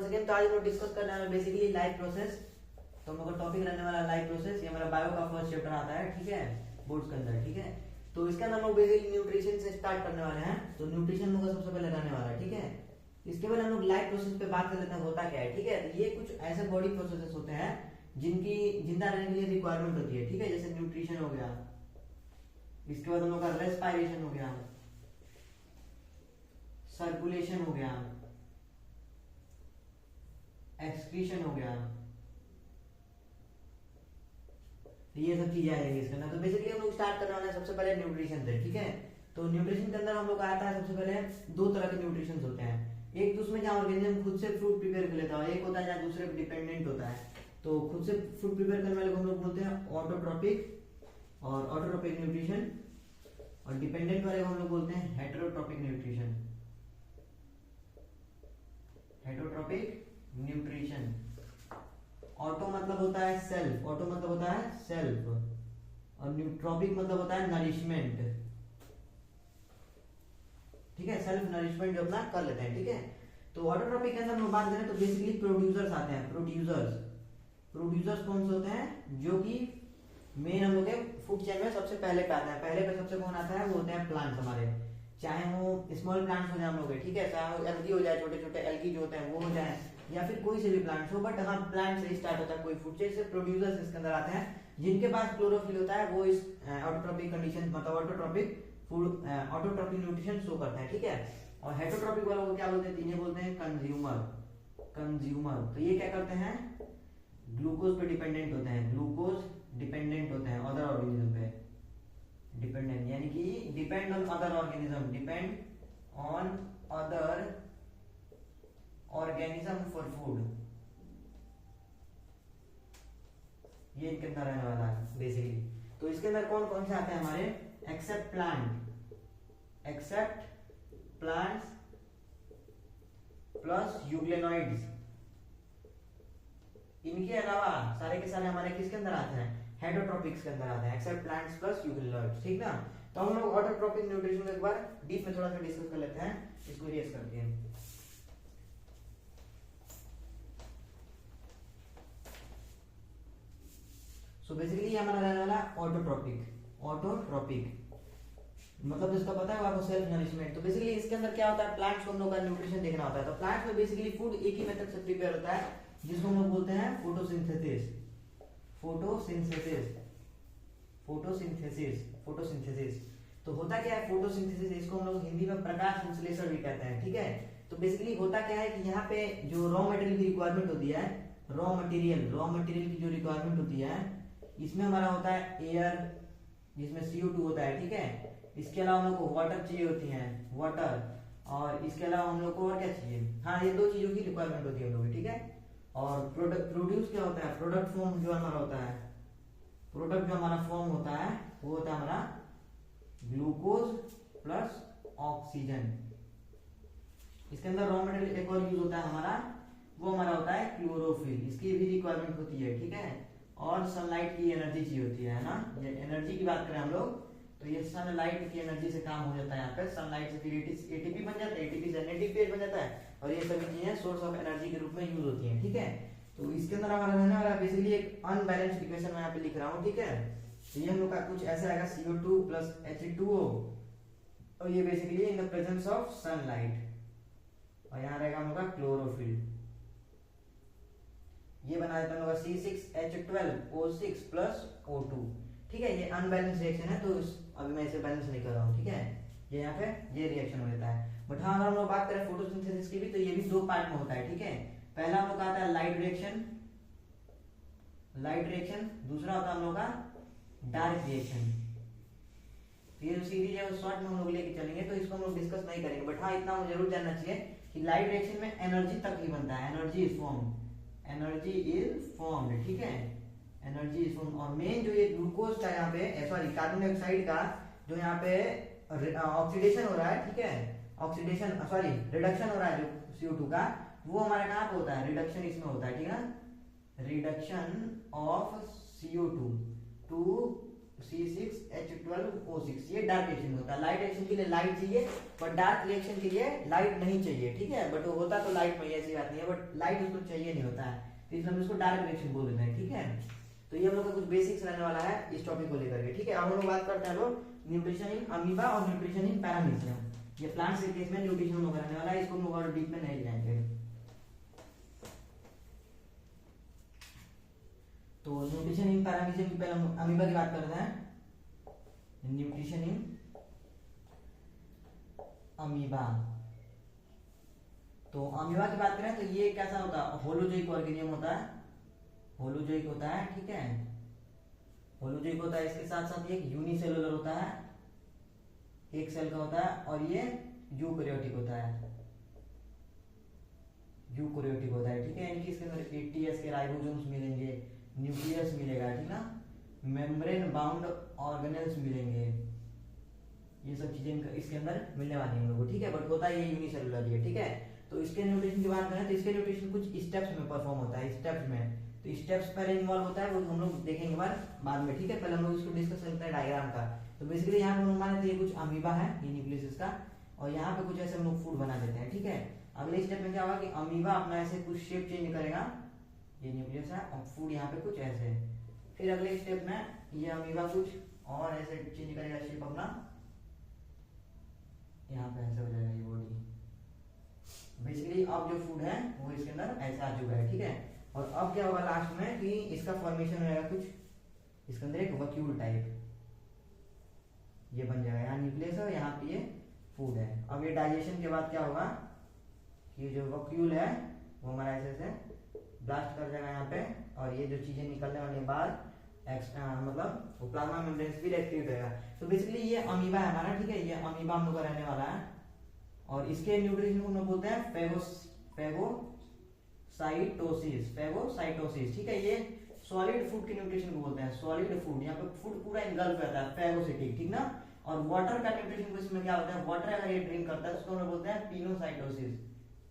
Second. तो आज हम लोग डिस्कस करने वाले बेसिकली लाइफ प्रोसेस। तो हम लोग का टॉपिक रहने वाला लाइफ प्रोसेस। ये हमारा बायो का फर्स्ट चैप्टर आता है, ठीक है, बोर्ड्स के अंदर, ठीक है। तो इसके अंदर हम लोग बेसिकली न्यूट्रिशन से स्टार्ट करने वाले हैं। तो न्यूट्रिशन हम लोग का सबसे पहले रहने वाला है, ठीक है। इसके बाद हम लोग लाइफ प्रोसेस पे बात कर लेते हैं, होता क्या है, ठीक है। तो ये कुछ ऐसे बॉडी प्रोसेसेस होते हैं जिनकी जिंदा रहने के लिए रिक्वायरमेंट होती है, ठीक है। जैसे न्यूट्रिशन हो गया, इसके बाद हम लोग का रेस्पिरेशन हो गया, सर्कुलेशन हो गया, एक्सक्रीशन हो गया, तो ये सब चीजें आ जाएंगी इसके अंदर। तो बेसिकली हम लोग स्टार्ट करने वाले हैं सबसे पहले न्यूट्रिशन से, ठीक है। तो न्यूट्रिशन के अंदर हम लोग आता है सबसे पहले दो तरह के न्यूट्रिशन होते हैं। एक तो उसमें जहाँ ऑर्गेनिज्म खुद से फूड प्रिपेयर कर लेता है, एक होता है जहाँ दूसरे पर डिपेंडेंट होता है। तो खुद से फूड प्रिपेयर करने वाले को हम लोग बोलते हैं ऑटोट्रॉपिक और ऑटोट्रॉपिक न्यूट्रिशन, और डिपेंडेंट वाले को हम लोग बोलते हैं heterotrophic nutrition, heterotrophic nutrition. Auto मतलब होता है सेल्फ, ऑटो मतलब होता है सेल्फ, और न्यूट्रॉपिक मतलब होता है नरिशमेंट, ठीक है, सेल्फ नरिशमेंट जो अपना कर लेते हैं, ठीक है। तो ऑटोट्रॉपिक के अंदर हम बात करें तो बेसिकली प्रोड्यूसर्स आते हैं। प्रोड्यूसर्स कौन से होते हैं, जो कि मेन हम लोग के फूड चेन में सबसे पहले पे आते हैं। पहले पे सबसे कौन आता है, वो होते हैं प्लांट्स हमारे, चाहे वो स्मॉल प्लांट्स हो जाए हम लोग के, ठीक है, चाहे वो एल्गी हो जाए, छोटे छोटे एल्गी जो होते हैं वो हो जाए, या फिर कोई से भी प्लांट्स हो, बट हाँ प्लांट से ही स्टार्ट होता है कोई फूड चेन से। प्रोड्यूसर्स इसके अंदर आते हैं जिनके पास क्लोरोफिल होता है, वो इस ऑटोट्रॉपिक कंडीशन मतलब autotrophic food autotrophic nutrition show करते हैं, ठीक है। और हेटेरोट्रॉपिक वालों को क्या बोलते हैं, इन्हें बोलते हैं कंज्यूमर। तो ये क्या करते हैं, ग्लूकोज पे डिपेंडेंट होते हैं, ग्लूकोज डिपेंडेंट होते हैं अदर ऑर्गेनिज्म पे, डिपेंडेंट यानी कि depend on other organism, depend on other organism for food. ये इनके अंदर रहने वाला है बेसिकली। तो इसके अंदर कौन कौन से आते हैं हमारे, एक्सेप्ट प्लांट्स प्लस यूग्लेनॉइड्स। इनके अलावा सारे के सारे हमारे किसके अंदर आते हैं, हेटेरोट्रॉपिक्स के अंदर आते हैं, एक्सेप्ट प्लांट्स प्लस यूग्लेनॉइड्स, ठीक ना। तो हम लोग ऑटोट्रॉपिक न्यूट्रिशन को एक बार डीप में थोड़ा सा डिस्कस कर लेते हैं, इसको इरेज करते हैं। सो बेसिकली हमारा रहने वाला ऑटोट्रॉपिक मतलब जिसका पता है आपको सेल्फ नरिशमेंट। तो बेसिकली इसके अंदर क्या होता है, प्लांट्स को हम लोग का न्यूट्रिशन देखना होता है। तो प्लांट्स में बेसिकली फूड एक ही मेथड से प्रिपेयर होता है, जिसको हम लोग बोलते हैं फोटोसिंथेसिस। तो होता क्या है फोटोसिंथेसिस, इसको हम लोग हिंदी में प्रकाश संश्लेषण भी कहते हैं, ठीक है। तो बेसिकली होता क्या है कि यहाँ पे जो रॉ मटेरियल की रिक्वायरमेंट होती है, रॉ मटेरियल की जो रिक्वायरमेंट होती है, इसमें हमारा होता है एयर, जिसमें CO2 होता है, ठीक है। इसके अलावा हम लोग को वाटर चाहिए होती है, वाटर, और इसके अलावा हम लोग को और क्या चाहिए, हाँ ये दो चीजों की रिक्वायरमेंट होती है हम लोग की, ठीक है। और प्रोड्यूस क्या होता है, प्रोडक्ट फॉर्म जो हमारा होता है, प्रोडक्ट जो हमारा फॉर्म होता है वो होता है हमारा ग्लूकोज प्लस ऑक्सीजन। इसके अंदर रॉ मटेरियल एक और यूज होता है हमारा, वो हमारा होता है क्लोरोफिल, इसकी भी रिक्वायरमेंट होती है, ठीक है। और सनलाइट की एनर्जी चाहिए होती है ना, ये एनर्जी की बात करें हम लोग तो ये सनलाइट की एनर्जी से काम हो जाता है यहाँ पे। सनलाइट से फिर एटीपी बन जाता है, एटीपी से NADPH बन जाता है, और ये सभी चीजें सोर्स ऑफ एनर्जी के रूप में यूज होती हैं, ठीक है। तो इसके अंदर हमारा रहने वाला बेसिकली एक अनबैलेंस्ड इक्वेशन मैं यहाँ पे लिख रहा हूँ, ठीक है। तो ये हम लोग का कुछ ऐसा आएगा, CO2 प्लस H2O, और ये basically in the presence of sunlight, और यहाँ रहेगा हम लोग का क्लोरोफिल। ये बना देता है C6H12O6 प्लस O2, ठीक है। ये अनबैलेंस रिएक्शन है, तो अभी मैं इसे बैलेंस नहीं कर रहा हूँ, ठीक है। ये यहाँ पे ये रिएक्शन हो जाता है। बट हाँ अगर हम लोग बात करें फोटोसिंथेसिस की भी, तो ये भी दो पार्ट में होता है, ठीक है। पहला हम लोग का आता है लाइट रिएक्शन, दूसरा होता है हम लोग का डार्क रिएक्शन। ये जो सीरीज है वो शॉर्ट में हम लोग लेके चलेंगे, तो इसको हम लोग डिस्कस नहीं करेंगे। बट हाँ इतना हमें जरूर जानना चाहिए कि लाइट रिएक्शन में एनर्जी तक ही बनता है, एनर्जी इज फॉर्म्ड, ठीक है, एनर्जी इज फॉर्म्ड। और मेन जो ये ग्लूकोज का यहाँ पे सॉरी कार्बन डाइऑक्साइड का जो यहाँ पे ऑक्सीडेशन हो रहा है, ठीक है, ऑक्सीडेशन सॉरी रिडक्शन हो रहा है जो CO2 का, वो हमारे कहाँ पे होता है, रिडक्शन इसमें होता है, ठीक है ना, reduction of CO2 to C6H12O6, ये डार्क रिएक्शन होता है। लाइट रिएक्शन के लिए लाइट चाहिए, पर डार्क रिएक्शन के लिए लाइट नहीं चाहिए, ठीक है। बट वो होता तो लाइट में, ऐसी बात नहीं है, बट लाइट उसको चाहिए नहीं होता है, तो इसलिए हम इसको डार्क रिएक्शन बोल देते हैं, ठीक है। तो ये हम लोग का कुछ बेसिक्स रहने वाला है इस टॉपिक को लेकर के, ठीक है। अब हम लोग बात करते हैं लोग न्यूट्रिशन इन अमीबा और न्यूट्रिशन इन पैरामीशियम। ये प्लांट्स के केस में न्यूट्रिशन हम लोग रहने वाला है, इसको हम लोग और डीप में नहीं जाएंगे। तो न्यूट्रिशन इन पैरामीशियम की पहले हम अमीबा की बात करते हैं। न्यूट्रिशन इन अमीबा, तो अमीबा की बात करें तो ये कैसा होता है, होलोजोइक ऑर्गेनिज्म होता है, होलोजोइक होता है, ठीक है। होलोजोइक होता है, इसके साथ साथ ये यूनिसेलुलर होता है, एक सेल का होता है, और ये यूकैरियोटिक होता है, यूकैरियोटिक होता है, ठीक है। यानी कि इसके अंदर 80S के राइबोसोम्स मिलेंगे, न्यूक्लियस मिलेगा, ठीक ना, मेम्ब्रेन बाउंड ऑर्गेनेल्स मिलेंगे, ये सब चीजें इसके अंदर मिलने वाली है हम लोग को, ठीक है। बट होता है ये यूनिसेलुलर ही है, ठीक है। तो इसके न्यूट्रिशन की बात करें तो इसके न्यूट्रिशन कुछ स्टेप्स में परफॉर्म होता है, स्टेप्स में। तो स्टेप्स पहले इन्वॉल्व होता है, वो हम लोग देखेंगे बाद में, ठीक है। पहले हम लोग इसको डिस्कस करते हैं डायग्राम का। तो बेसिकली यहाँ पे हम माने तो ये कुछ अमीबा है, ये न्यूक्लियस इसका, और यहाँ पे कुछ ऐसे हम लोग फूड बना देते हैं, ठीक है। अगले स्टेप में क्या होगा कि अमीबा अपना ऐसे कुछ शेप चेंज करेगा, ये न्यूक्लियस है, और फूड यहाँ पे कुछ ऐसे। फिर अगले स्टेप में ये अमीबा कुछ और ऐसे चेंज करेगा शेप अपना, यहाँ पे ऐसे हो जाएगा ये बॉडी। बेसिकली अब जो फूड है वो इसके अंदर ऐसा आ चुका है, ठीक है। और अब क्या होगा लास्ट में कि इसका फॉर्मेशन रहेगा कुछ इसके अंदर एक वैक्यूल टाइप, ये बन जाएगा, यहाँ न्यूक्लियस है और यहाँ पे ये फूड है। अब ये डाइजेशन के बाद क्या होगा कि जो वैक्यूल है वो हमारा ऐसे ऐसे ब्लास्ट कर जाएगा यहाँ पे, और ये जो चीजें निकलने वाली बाद मतलब वो प्लाज्मा मेम्ब्रेन भी एक्टिवेट होगा। तो बेसिकली ये अमीबा है हमारा, ठीक है। ये अमीबा हम लोग का रहने वाला है, और इसके न्यूट्रिशन को हम लोग बोलते हैं फेगोसाइटोसिस, फेगोसाइटोसिस, ठीक है। ये सॉलिड फूड के न्यूट्रिशन को बोलते हैं, सॉलिड फूड, यहाँ पे फूड पूरा इंगल्फ रहता है, फेगोसिटिक, ठीक ना। और वाटर का न्यूट्रिशन को इसमें क्या होता है, वाटर अगर ये ड्रिंक करता है तो उसको हम लोग बोलते हैं पिनोसाइटोसिस,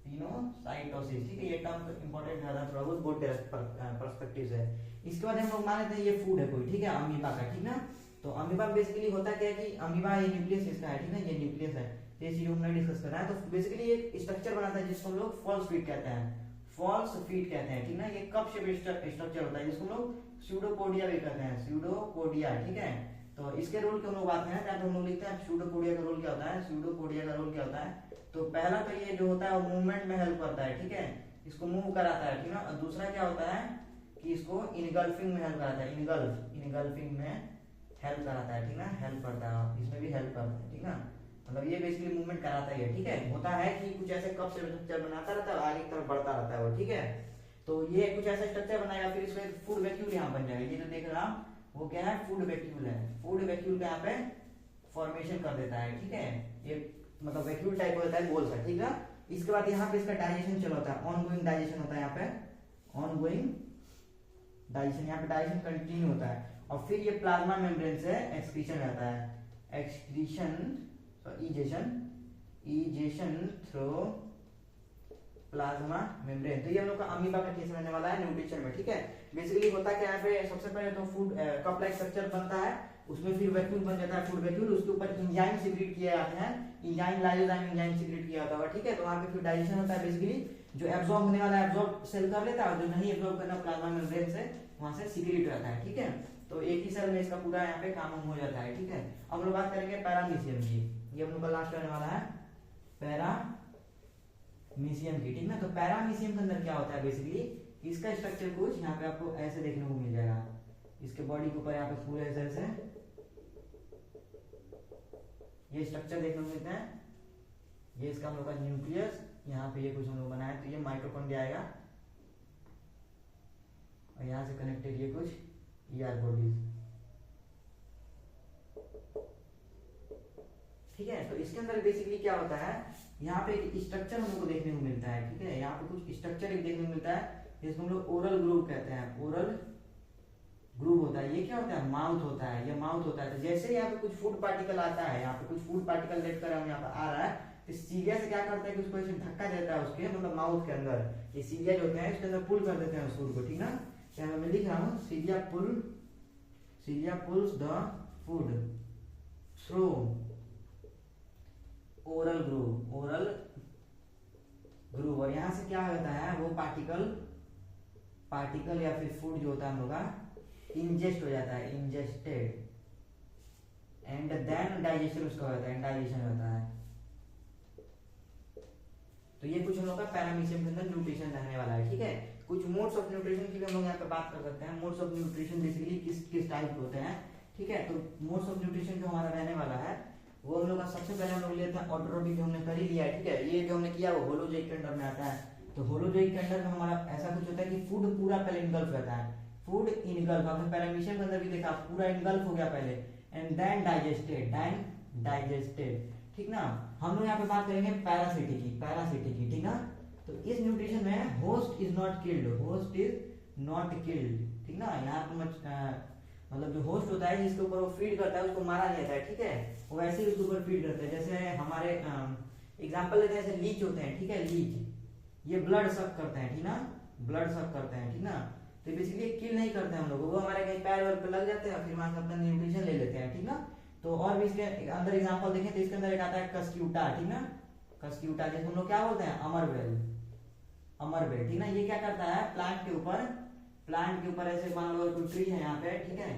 पिनोसाइटोसिस, ठीक है। ये टर्म इंपॉर्टेंट है थोड़ा बहुत बोर्ड पर्सपेक्टिव से। इसके बाद हम लोग मान लेते हैं ये फूड है कोई, ठीक है, अमीबा का, ठीक ना। तो अमीबा बेसिकली होता क्या है कि अमीबा ये न्यूक्लियस इसका है, ठीक है, ये न्यूक्लियस है, ये चीज हमने डिस्कस करा है। तो बेसिकली एक स्ट्रक्चर बनाता है जिसको हम लोग फॉल्स फीट कहते हैं, फॉल्स फीट कहते हैं, ठीक ना। ये कप शेप स्ट्रक्चर होता है जिसको हम लोग स्यूडोपोडिया भी कहते हैं, स्यूडोपोडिया, ठीक है। तो इसके रोल के हम लोग बात करें तो हम लोग लिखते हैं स्यूडोपोडिया का रोल क्या होता है, स्यूडोपोडिया का रोल क्या होता है। तो पहला तो ये जो होता है वो मूवमेंट में हेल्प करता है, ठीक है, इसको मूव कराता है, ठीक ना। और दूसरा क्या होता है कि इसको इनगल्फिंग में हेल्प कराता है, इनगल्फिंग में हेल्प कराता है, ठीक ना, हेल्प करता है, इसमें भी हेल्प करता है, ठीक ना। मतलब ये बेसिकली मूवमेंट कराता ही है, ठीक है। होता है कि कुछ ऐसे कप से स्ट्रक्चर बनाता रहता है, आगे की तरफ बढ़ता रहता है वो, ठीक है। तो ये कुछ ऐसा स्ट्रक्चर बनाएगा, फिर इसमें फूड वैक्यूल यहाँ बन जाएगा, ये जो देख रहा वो क्या है, फूड वैक्यूल है। फूड वैक्यूल का यहाँ पे फॉर्मेशन कर देता है, ठीक है। ये मतलब वैक्यूल टाइप होता है गोल सा, ठीक है। इसके बाद यहाँ पे इसका डाइजेशन चल होता है, ऑनगोइंग डाइजेशन होता है, यहाँ पे ऑनगोइंग डाइजेशन, यहाँ पे डाइजेशन कंटिन्यू होता है। और फिर ये प्लाज्मा मेम्ब्रेन से एक्सक्रीशन रहता है, इजेशन थ्रू प्लाज्मा मेम्ब्रेन। तो ये हम लोग का अमीबा का केस रहने वाला है न्यूट्रिशन में, ठीक है। बेसिकली होता क्या है, पे सबसे पहले तो फूड कप लाइक स्ट्रक्चर बनता है, उसमें फिर वैक्यूल बन जाता है, फूड वैक्यूल, उसके ऊपर एंजाइम सीक्रेट किए जाते हैं, एंजाइम लाइसोजाइम एंजाइम सीक्रेट किया जाता है, ठीक है। तो वहां पे फिर डाइजेशन होता है, बेसिकली जो एब्जॉर्ब होने वाला है एब्जॉर्ब सेल कर लेता है, और जो नहीं एब्जॉर्ब करना प्लाज्मा मेम्ब्रेन से वहां से सीक्रेट रहता है, ठीक है। तो एक ही सेल में इसका पूरा यहाँ पे काम हो जाता है, ठीक है। अब लोग बात करेंगे पैरामीशियम की, ये हम लोग का लास्ट रहने वाला है पैरामीशियम की, ठीक ना। तो पैरामीशियम के अंदर क्या होता है, बेसिकली इसका स्ट्रक्चर कुछ यहाँ पे आपको ऐसे देखने को मिल जाएगा, इसके बॉडी के ऊपर यहाँ पे पूरे ऐसे ये स्ट्रक्चर देखने को मिलता है। ये इसका हम लोग का न्यूक्लियस, यहाँ पे ये कुछ हम लोग बनाया, तो ये माइटोकॉन्ड्रिया आएगा, और यहाँ से कनेक्टेड ये कुछ ER बॉडीज, ठीक है। तो इसके अंदर बेसिकली क्या होता है, यहाँ पे एक स्ट्रक्चर हम लोग को देखने को मिलता है, ठीक है। यहाँ पे कुछ स्ट्रक्चर एक देखने को मिलता है जिसको हम लोग ओरल ग्रूव कहते हैं, ओरल ग्रूव होता है। ये क्या होता है, माउथ होता है, ये माउथ होता है। तो जैसे यहाँ पे कुछ फूड पार्टिकल आता है, यहाँ पे कुछ फूड पार्टिकल लेट कर यहाँ पे आ रहा है, तो सीलिया से क्या करता है कि उसको ऐसे धक्का देता है उसके मतलब माउथ के अंदर, ये सीलिया जो होते हैं इसके अंदर पुल कर देते हैं उस फूड को, ठीक ना। यहाँ मैं लिख रहा हूँ सीलिया पुल, cilia pulls the food through oral groove और यहाँ से क्या होता है वो पार्टिकल या फिर फूड जो होता है हम लोग का इंजेस्ट हो जाता है, इंजेस्टेड, एंड देन डाइजेशन उसका होता है, डाइजेशन होता है। तो ये कुछ हम लोग का पैरामीशियम के अंदर न्यूट्रिशन रहने वाला है, ठीक है। कुछ मोड्स ऑफ न्यूट्रिशन की भी हम लोग यहाँ पे बात कर सकते हैं। मोड्स ऑफ न्यूट्रिशन बेसिकली किस टाइप के होते हैं, ठीक है। तो मोड्स ऑफ न्यूट्रिशन जो हमारा रहने वाला है वो हम लोग का सबसे पहले हम लोग लेते हैं ऑटोट्रोपिक, जो हमने कर ही लिया है, ठीक है। ये जो हमने किया वो होलोजोइक के अंडर में आता है। तो होलोजोइक के अंडर में हमारा ऐसा कुछ होता है कि फूड पूरा पहले इनगल्फ रहता है, फूड इनगल्फ, आपने पैरामीशियम के अंदर भी देखा पूरा इनगल्फ हो गया पहले, एंड देन डाइजेस्टेड, ठीक ना। हम लोग यहाँ पे बात करेंगे पैरासिटिक की, ठीक ना। तो इस न्यूट्रिशन में होस्ट इज नॉट किल्ड, ठीक ना। यहाँ पे मतलब जो होस्ट होता है जिसके ऊपर वो फीड करता है उसको मारा नहीं जाता है, ठीक है। वो वैसे ही उसके ऊपर फीड करता है। जैसे हमारे एग्जांपल लेते हैं, जैसे लीच होते हैं, ठीक है। लीच ये ब्लड सक करते हैं, ठीक ना, ब्लड सक करते हैं, ठीक ना। तो बेसिकली किल नहीं करते हैं हम लोग, वो हमारे कहीं पैर पे लग जाते हैं, फिर वहां से अपना न्यूट्रिशन ले लेते हैं, ठीक ना। तो और भी इसके अंदर एग्जांपल देखें तो इसके अंदर एक आता है कस्क्यूटा, ठीक ना। कस्क्यूटा जिसको हम लोग क्या बोलते हैं, अमरबेल, ठीक ना। ये क्या करता है, प्लांट के ऊपर ऐसे मान लो कोई ट्री है यहाँ पे, ठीक है।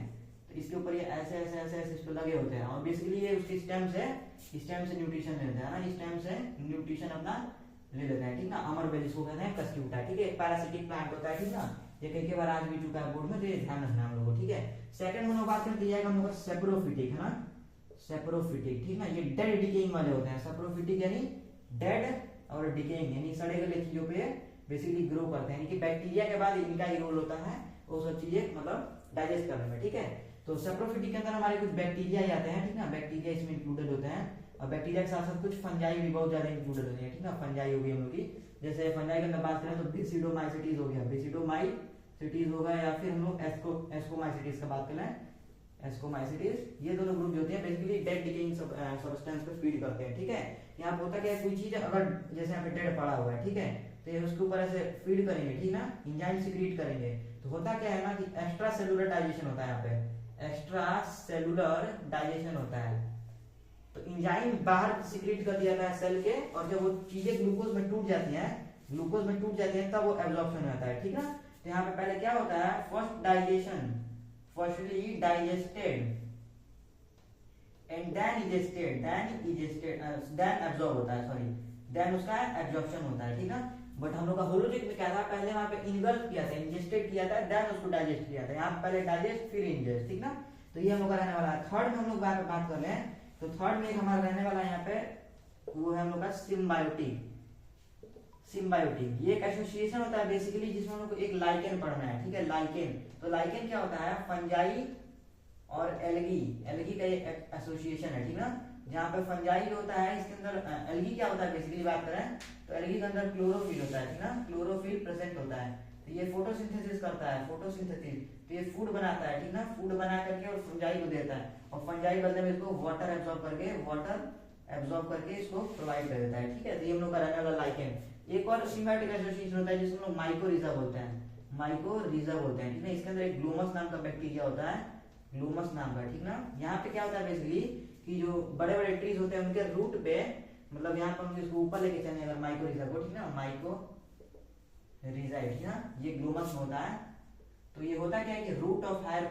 तो इसके ऊपर ये ऐसे इस पे लगे होते हैं और बेसिकली ये उसके स्टेम से न्यूट्रिशन लेते हैं ना, स्टेम से न्यूट्रिशन अपना ले लेते हैं, ठीक ना। अमरबेल इसको कहते हैं कस्क्यूटा, ठीक है। एक पैरासिटिक प्लांट होता है, ठीक ना। ये कई बार आज भी चुका है बोर्ड में, तो ये ध्यान रखना हम लोगों को, ठीक है। सेकंड में बात करते हैं हम लोग सेप्रोफिटिक, है ना, सेप्रोफिटिक, ठीक ना। ये डेड डिकेइंग वाले होते हैं। सेप्रोफिटिक यानी डेड और डिकेइंग यानी सड़े गले चीजों पे बेसिकली ग्रो करते हैं, यानी कि बैक्टीरिया के बाद इनका ही रोल होता है वो सब चीजें मतलब डाइजेस्ट करने में, ठीक है। तो सेप्रोफिटिक के अंदर हमारे कुछ बैक्टीरिया ही आते हैं, ठीक ना। बैक्टीरिया इसमें इंक्लूडेड होते हैं और बैक्टीरिया के साथ साथ कुछ फंजाई भी बहुत ज्यादा इंक्लूडेड होती है, ठीक ना। फंजाई हो गई हम लोग की, जैसे फंजाई के अंदर बात करें तो बेसिडोमाइसिटीज हो गया, बेसिडोमाइसिटीज होगा, या फिर हम लोग एस्कोमाइसिटीज का बात करें, एस्कोमाइसिटीज। ये दोनों ग्रुप जो होते हैं बेसिकली डेड डिकेइंग सब्सटेंस पे फीड करते हैं, ठीक है। यहाँ पे होता क्या है, कोई चीज अगर जैसे यहाँ पे डेड पड़ा हुआ है, ठीक है, तो ये उसके ऊपर ऐसे फीड करेंगे, ठीक ना, एंजाइम सीक्रेट करेंगे। तो होता क्या है ना कि एक्स्ट्रा सेलुलर डाइजेशन होता है, यहाँ पे एक्स्ट्रा सेलुलर डाइजेशन होता है। तो एंजाइम बाहर सीक्रेट कर दिया जाता है सेल के, और जब वो चीजें ग्लूकोज में टूट जाती हैं तब वो एब्जॉर्प्शन होता है, ठीक ना। तो यहाँ पे पहले क्या होता है, firstly digested and then absorb होता है, देन उसका एब्जॉर्प्शन होता है, ठीक ना। बट हम लोग का होलोजिक में क्या था, पहले वहां पे इनगल्फ किया था, इंजेस्टेड किया था, देन उसको डाइजेस्ट किया था। यहाँ पहले डाइजेस्ट फिर इंजेस्ट, ठीक ना। तो ये हम लोग का रहने वाला है। थर्ड में हम लोग बात कर लें तो थर्ड में हमारा रहने वाला है यहाँ पे, वो है हम लोग का सिम्बायोटिक। ये एक एसोसिएशन होता है बेसिकली जिसमें हम लोग को एक लाइकेन पढ़ना है, ठीक है। लाइकेन, तो लाइकेन क्या होता है, फंजाई और एल्गी का एक एसोसिएशन है, ठीक ना। जहाँ पे फंजाई होता है, इसके अंदर एल्गी क्या होता है बेसिकली बात करें तो एल्गी के अंदर क्लोरोफिल होता है, ठीक ना, क्लोरोफिल प्रेजेंट होता है। तो ये फोटोसिंथेसिस करता है, तो ये फूड बनाता है, ठीक ना, फूड बना करके और फंजाई को देता है, और फंजाई बदले में इसको वाटर एब्जॉर्ब करके इसको प्रोवाइड कर देता है, ठीक है। तो ये हम लोग का रहने वाला लाइकेन। एक और सिम्बायोटिक एसोसिएशन होता है जिसको लोग माइकोरिजा बोलते हैं, ठीक है। इसके अंदर एक ग्लोमस नाम का बैक्टीरिया होता है, ग्लोमस नाम का, ठीक ना। यहाँ पे क्या होता है बेसिकली कि जो बड़े बड़े ट्रीज होते हैं उनके रूट पे, मतलब यहाँ पर हम इसको ऊपर लेके चलें अगर माइकोरिजा को, ठीक ना, माइकोरिजा, ठीक ना, ये ग्लोमस होता है। तो ये होता क्या है कि root of higher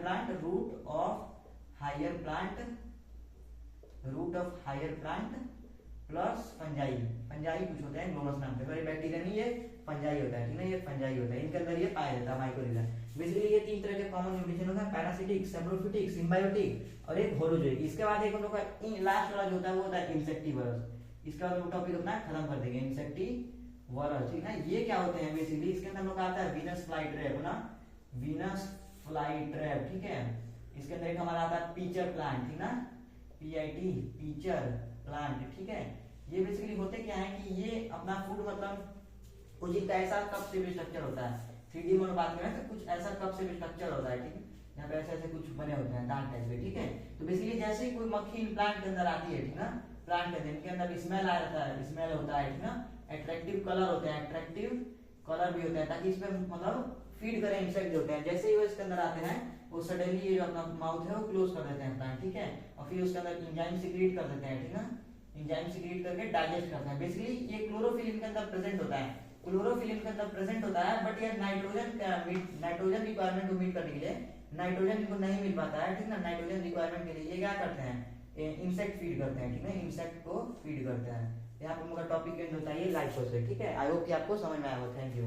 plant plus fungi कुछ होते हैं ग्लोमस नाम के, तो ये बैक्टीरिया नहीं, ये फंजाई होता है, ठीक ना, ये फंजाई होता है, इनके अंदर ये पाया जाता है माइकोरिजा। बेसिकली ये तीन तरह के कॉमन न्यूट्रिशन होता है, पैरासिटिक, सेप्रोफिटिक, सिम्बायोटिक और एक होलोजोइक। इसके बाद एक हम लोग का लास्ट वाला जो होता है वो होता है इंसेक्टिवरस। इसके बाद हम टॉपिक अपना खत्म कर देंगे, इंसेक्टिवरस, ठीक ना। ये क्या होते हैं बेसिकली, इसके अंदर हम लोग आता है वीनस फ्लाई ट्रैप, ठीक है। इसके अंदर एक हमारा आता है पीचर प्लांट, ठीक ना, पीचर प्लांट, ठीक है। ये बेसिकली होते क्या है कि ये अपना फूड मतलब कुछ ऐसा कप से भी स्ट्रक्चर होता है, 3D में बात करें तो कुछ ऐसा कप से भी स्ट्रक्चर होता है, ठीक है। यहाँ पे ऐसे कुछ बने होते हैं दांत टाइप के, ठीक है। तो बेसिकली जैसे ही कोई मक्खी प्लांट के अंदर आती है, ठीक ना, प्लांट के अंदर स्मेल आ जाता है, स्मेल होता है, ठीक ना, अट्रैक्टिव कलर होता है, अट्रैक्टिव कलर भी होता है ताकि इसमें मतलब फीड करें इंसेक्ट जो होते हैं, जैसे ही वो इसके अंदर आते हैं वो सडनली ये जो अपना माउथ है वो क्लोज कर देते हैं अपना, ठीक है, और फिर उसके अंदर एंजाइम सीक्रेट कर देते हैं, ठीक है, एंजाइम सीक्रेट करके डाइजेस्ट करते हैं। बेसिकली ये क्लोरोफिल इनके अंदर प्रेजेंट होता है, क्लोरोफिल इनके अंदर प्रेजेंट होता है, बट ये नाइट्रोजन रिक्वायरमेंट को मीट करने के लिए नाइट्रोजन इनको नहीं मिल पाता है, ठीक ना, नाइट्रोजन रिक्वायरमेंट के लिए ये क्या करते हैं, इंसेक्ट फीड करते हैं, ठीक है, इंसेक्ट को फीड करते हैं। यहाँ पर मेरा टॉपिक एंड होता है ये लाइफ से, ठीक है। आई होप कि आपको समझ में आया हो। Thank you.